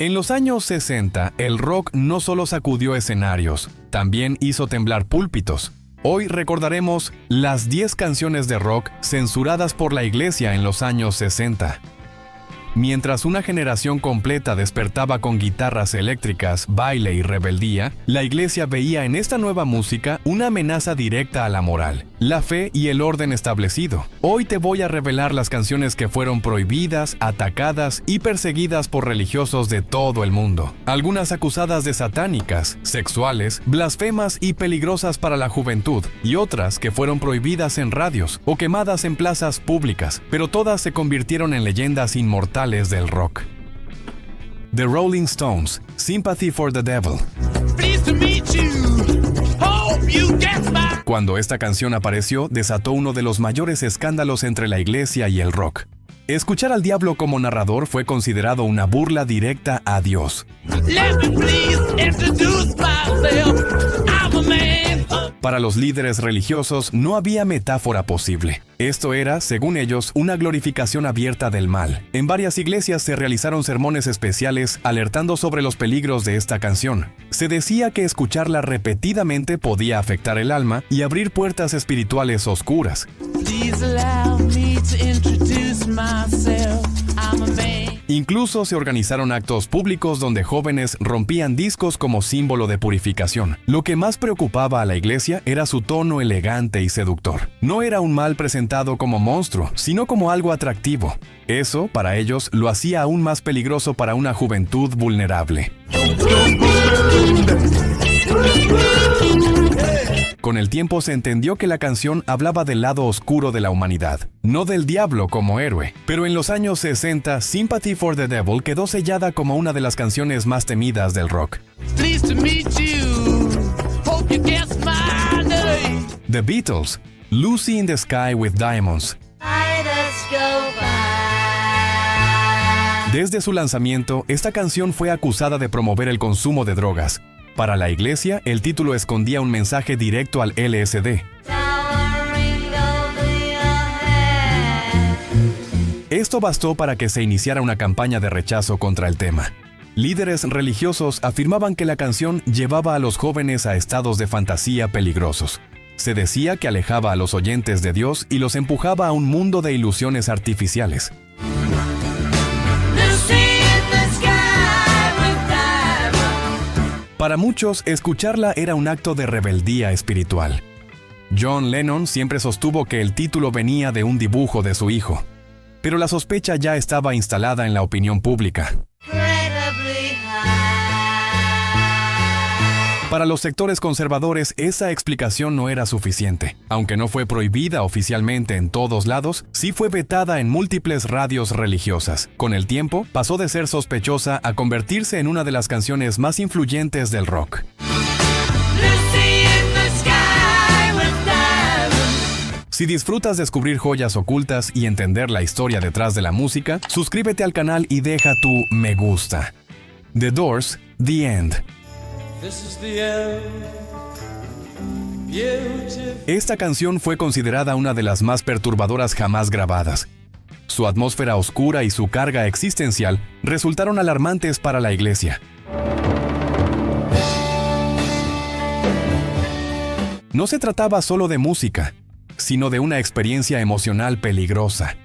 En los años 60, el rock no solo sacudió escenarios, también hizo temblar púlpitos. Hoy recordaremos las 10 canciones de rock censuradas por la Iglesia en los años 60. Mientras una generación completa despertaba con guitarras eléctricas, baile y rebeldía, la Iglesia veía en esta nueva música una amenaza directa a la moral, la fe y el orden establecido. Hoy te voy a revelar las canciones que fueron prohibidas, atacadas y perseguidas por religiosos de todo el mundo. Algunas acusadas de satánicas, sexuales, blasfemas y peligrosas para la juventud, y otras que fueron prohibidas en radios o quemadas en plazas públicas, pero todas se convirtieron en leyendas inmortales del rock. The Rolling Stones, Sympathy for the Devil. Cuando esta canción apareció, desató uno de los mayores escándalos entre la Iglesia y el rock. Escuchar al diablo como narrador fue considerado una burla directa a Dios. Para los líderes religiosos no había metáfora posible. Esto era, según ellos, una glorificación abierta del mal. En varias iglesias se realizaron sermones especiales alertando sobre los peligros de esta canción. Se decía que escucharla repetidamente podía afectar el alma y abrir puertas espirituales oscuras. Incluso se organizaron actos públicos donde jóvenes rompían discos como símbolo de purificación. Lo que más preocupaba a la Iglesia era su tono elegante y seductor. No era un mal presentado como monstruo, sino como algo atractivo. Eso, para ellos, lo hacía aún más peligroso para una juventud vulnerable. Con el tiempo se entendió que la canción hablaba del lado oscuro de la humanidad, no del diablo como héroe. Pero en los años 60, Sympathy for the Devil quedó sellada como una de las canciones más temidas del rock. The Beatles, Lucy in the Sky with Diamonds. Desde su lanzamiento, esta canción fue acusada de promover el consumo de drogas. Para la Iglesia, el título escondía un mensaje directo al LSD. Esto bastó para que se iniciara una campaña de rechazo contra el tema. Líderes religiosos afirmaban que la canción llevaba a los jóvenes a estados de fantasía peligrosos. Se decía que alejaba a los oyentes de Dios y los empujaba a un mundo de ilusiones artificiales. Para muchos, escucharla era un acto de rebeldía espiritual. John Lennon siempre sostuvo que el título venía de un dibujo de su hijo, pero la sospecha ya estaba instalada en la opinión pública. Para los sectores conservadores, esa explicación no era suficiente. Aunque no fue prohibida oficialmente en todos lados, sí fue vetada en múltiples radios religiosas. Con el tiempo, pasó de ser sospechosa a convertirse en una de las canciones más influyentes del rock. Si disfrutas descubrir joyas ocultas y entender la historia detrás de la música, suscríbete al canal y deja tu me gusta. The Doors, The End. Esta canción fue considerada una de las más perturbadoras jamás grabadas. Su atmósfera oscura y su carga existencial resultaron alarmantes para la Iglesia. No se trataba solo de música, sino de una experiencia emocional peligrosa.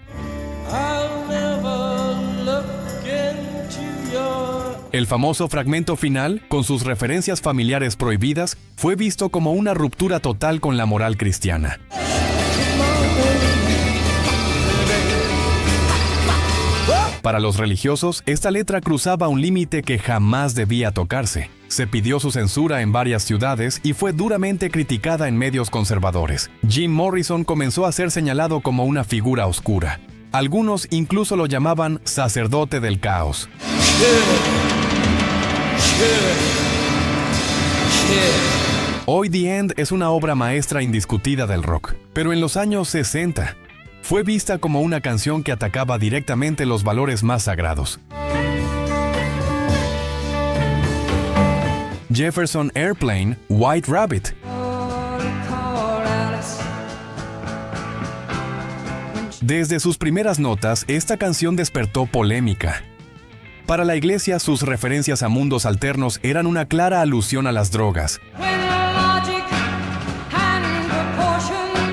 El famoso fragmento final, con sus referencias familiares prohibidas, fue visto como una ruptura total con la moral cristiana. Para los religiosos, esta letra cruzaba un límite que jamás debía tocarse. Se pidió su censura en varias ciudades y fue duramente criticada en medios conservadores. Jim Morrison comenzó a ser señalado como una figura oscura. Algunos incluso lo llamaban sacerdote del caos. Hoy The End es una obra maestra indiscutida del rock, pero en los años 60 fue vista como una canción que atacaba directamente los valores más sagrados. Jefferson Airplane, White Rabbit. Desde sus primeras notas, esta canción despertó polémica. Para la iglesia, sus referencias a mundos alternos eran una clara alusión a las drogas.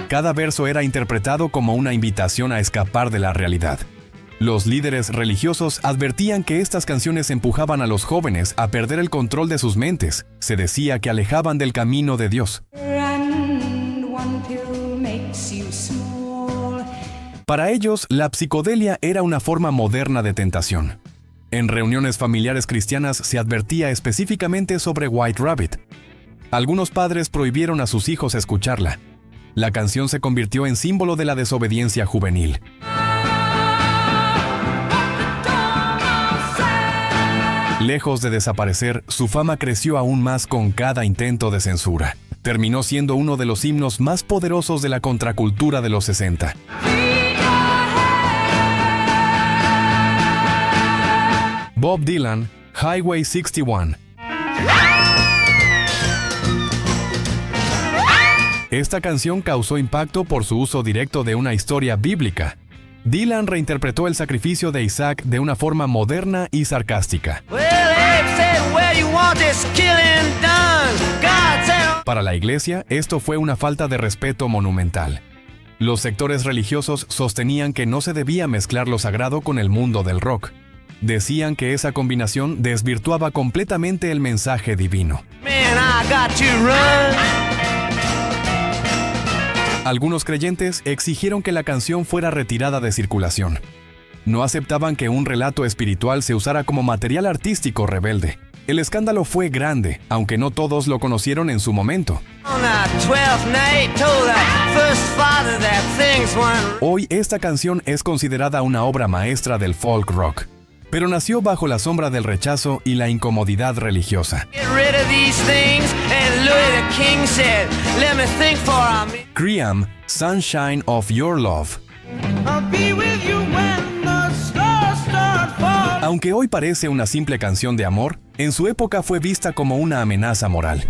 Cada verso era interpretado como una invitación a escapar de la realidad. Los líderes religiosos advertían que estas canciones empujaban a los jóvenes a perder el control de sus mentes. Se decía que alejaban del camino de Dios. Para ellos, la psicodelia era una forma moderna de tentación. En reuniones familiares cristianas se advertía específicamente sobre White Rabbit. Algunos padres prohibieron a sus hijos escucharla. La canción se convirtió en símbolo de la desobediencia juvenil. Lejos de desaparecer, su fama creció aún más con cada intento de censura. Terminó siendo uno de los himnos más poderosos de la contracultura de los 60. Bob Dylan, Highway 61. Esta canción causó impacto por su uso directo de una historia bíblica. Dylan reinterpretó el sacrificio de Isaac de una forma moderna y sarcástica. Para la iglesia, esto fue una falta de respeto monumental. Los sectores religiosos sostenían que no se debía mezclar lo sagrado con el mundo del rock. Decían que esa combinación desvirtuaba completamente el mensaje divino. Algunos creyentes exigieron que la canción fuera retirada de circulación. No aceptaban que un relato espiritual se usara como material artístico rebelde. El escándalo fue grande, aunque no todos lo conocieron en su momento. Hoy esta canción es considerada una obra maestra del folk rock, pero nació bajo la sombra del rechazo y la incomodidad religiosa. Cream, Sunshine of Your Love. Aunque hoy parece una simple canción de amor, en su época fue vista como una amenaza moral.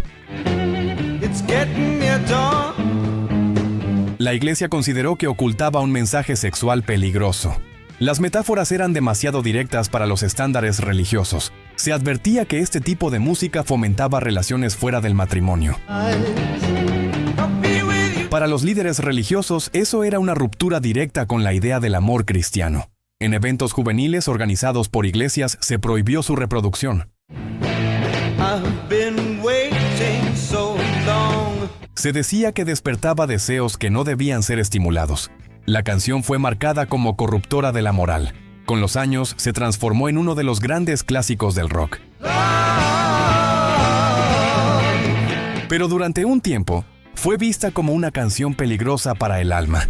La iglesia consideró que ocultaba un mensaje sexual peligroso. Las metáforas eran demasiado directas para los estándares religiosos. Se advertía que este tipo de música fomentaba relaciones fuera del matrimonio. Para los líderes religiosos, eso era una ruptura directa con la idea del amor cristiano. En eventos juveniles organizados por iglesias se prohibió su reproducción. Se decía que despertaba deseos que no debían ser estimulados. La canción fue marcada como corruptora de la moral. Con los años, se transformó en uno de los grandes clásicos del rock. Pero durante un tiempo, fue vista como una canción peligrosa para el alma.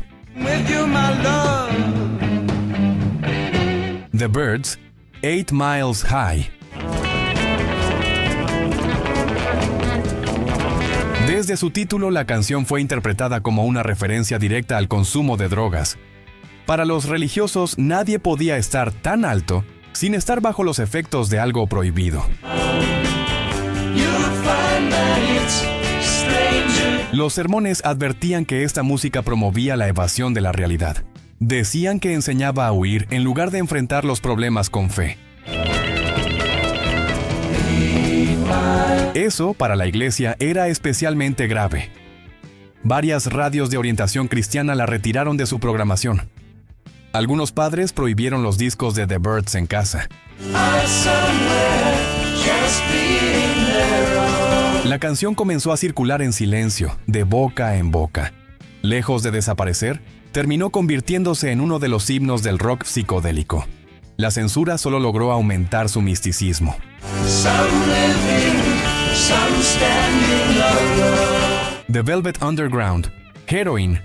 The Byrds, 8 Miles High. Desde su título, la canción fue interpretada como una referencia directa al consumo de drogas. Para los religiosos, nadie podía estar tan alto sin estar bajo los efectos de algo prohibido. Los sermones advertían que esta música promovía la evasión de la realidad. Decían que enseñaba a huir en lugar de enfrentar los problemas con fe. Eso, para la iglesia, era especialmente grave. Varias radios de orientación cristiana la retiraron de su programación. Algunos padres prohibieron los discos de The Byrds en casa. La canción comenzó a circular en silencio, de boca en boca. Lejos de desaparecer, terminó convirtiéndose en uno de los himnos del rock psicodélico. La censura solo logró aumentar su misticismo. The Velvet Underground, Heroin.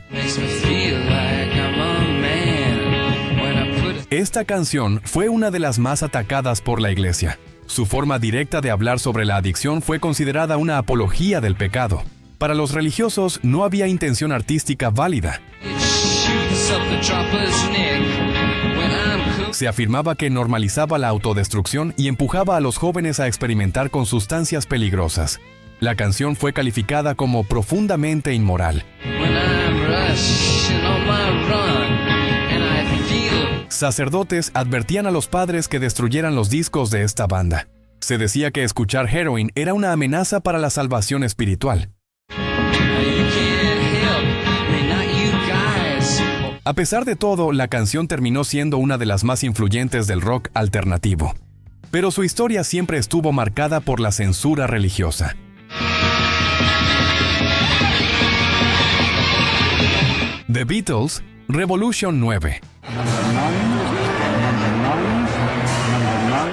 Esta canción fue una de las más atacadas por la iglesia. Su forma directa de hablar sobre la adicción fue considerada una apología del pecado. Para los religiosos no había intención artística válida. Se afirmaba que normalizaba la autodestrucción y empujaba a los jóvenes a experimentar con sustancias peligrosas. La canción fue calificada como profundamente inmoral. sacerdotes advertían a los padres que destruyeran los discos de esta banda. Se decía que escuchar Heroin era una amenaza para la salvación espiritual. A pesar de todo, la canción terminó siendo una de las más influyentes del rock alternativo. Pero su historia siempre estuvo marcada por la censura religiosa. The Beatles, Revolution 9.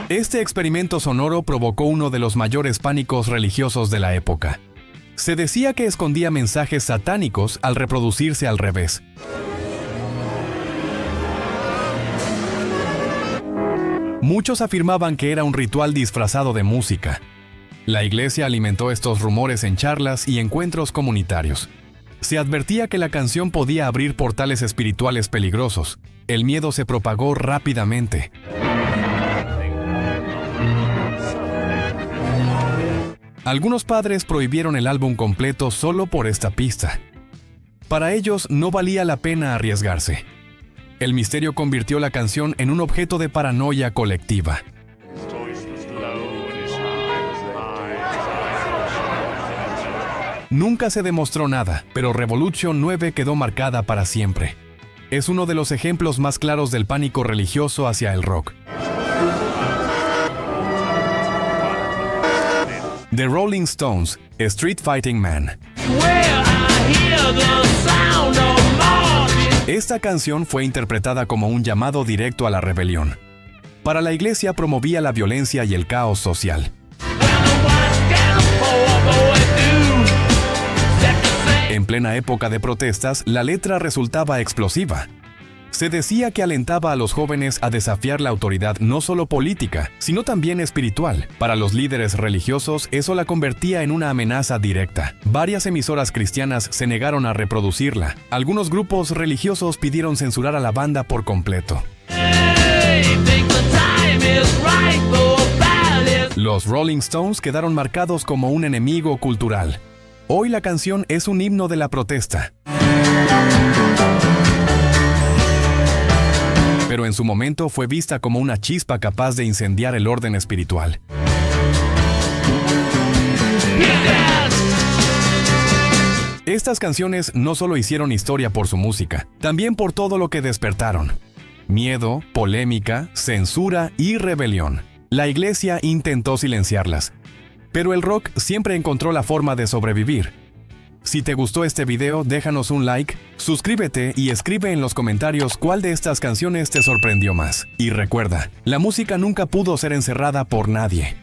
Este experimento sonoro provocó uno de los mayores pánicos religiosos de la época. Se decía que escondía mensajes satánicos al reproducirse al revés. Muchos afirmaban que era un ritual disfrazado de música. La iglesia alimentó estos rumores en charlas y encuentros comunitarios. Se advertía que la canción podía abrir portales espirituales peligrosos. El miedo se propagó rápidamente. Algunos padres prohibieron el álbum completo solo por esta pista. Para ellos no valía la pena arriesgarse. El misterio convirtió la canción en un objeto de paranoia colectiva. Nunca se demostró nada, pero Revolution 9 quedó marcada para siempre. Es uno de los ejemplos más claros del pánico religioso hacia el rock. The Rolling Stones, Street Fighting Man. Esta canción fue interpretada como un llamado directo a la rebelión. Para la iglesia promovía la violencia y el caos social. En plena época de protestas, la letra resultaba explosiva. Se decía que alentaba a los jóvenes a desafiar la autoridad no solo política, sino también espiritual. Para los líderes religiosos, eso la convertía en una amenaza directa. Varias emisoras cristianas se negaron a reproducirla. Algunos grupos religiosos pidieron censurar a la banda por completo. Los Rolling Stones quedaron marcados como un enemigo cultural. Hoy la canción es un himno de la protesta. Pero en su momento fue vista como una chispa capaz de incendiar el orden espiritual. Estas canciones no solo hicieron historia por su música, también por todo lo que despertaron: miedo, polémica, censura y rebelión. La iglesia intentó silenciarlas, pero el rock siempre encontró la forma de sobrevivir. Si te gustó este video, déjanos un like, suscríbete y escribe en los comentarios cuál de estas canciones te sorprendió más. Y recuerda, la música nunca pudo ser encerrada por nadie.